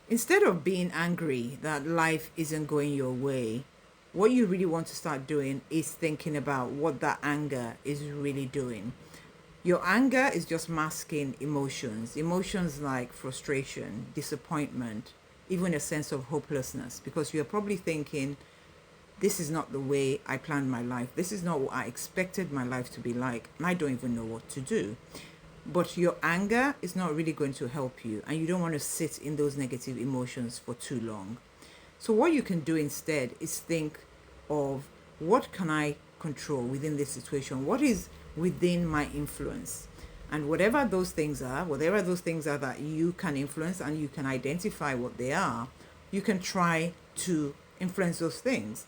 Instead of being angry that life isn't going your way, what you really want to start doing is thinking about what that anger is really doing. Your anger is just masking emotions like frustration, disappointment, even a sense of hopelessness, because you're probably thinking, this is not the way I planned my life. This is not what I expected my life to be like. And I don't even know what to do. But your anger is not really going to help you, and you don't want to sit in those negative emotions for too long. So, what you can do instead is think of, what can I control within this situation? What is within my influence? And whatever those things are that you can influence and you can identify what they are, you can try to influence those things.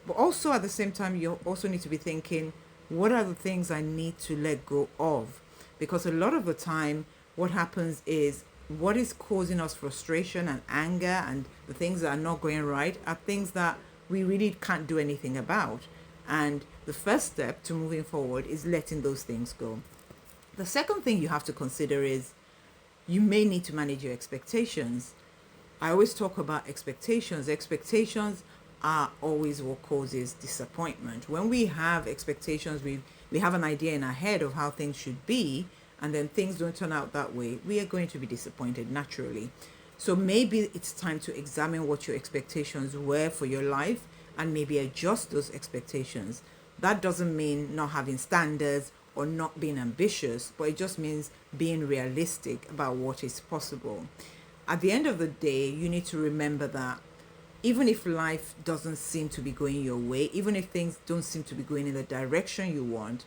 But also at the same time, you also need to be thinking, what are the things I need to let go of? Because a lot of the time, what happens is, what is causing us frustration and anger and the things that are not going right are things that we really can't do anything about. And the first step to moving forward is letting those things go. The second thing you have to consider is, you may need to manage your expectations. I always talk about expectations. Expectations are always what causes disappointment. When we have expectations, we have an idea in our head of how things should be, and then things don't turn out that way, we are going to be disappointed naturally. So maybe it's time to examine what your expectations were for your life and maybe adjust those expectations. That doesn't mean not having standards or not being ambitious, but it just means being realistic about what is possible. At the end of the day, you need to remember that even if life doesn't seem to be going your way, even if things don't seem to be going in the direction you want,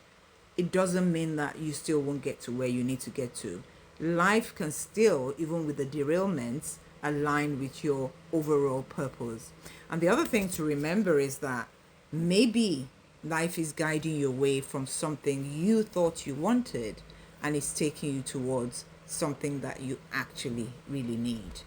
it doesn't mean that you still won't get to where you need to get to. Life can still, even with the derailments, align with your overall purpose. And the other thing to remember is that maybe life is guiding you away from something you thought you wanted, and it's taking you towards something that you actually really need.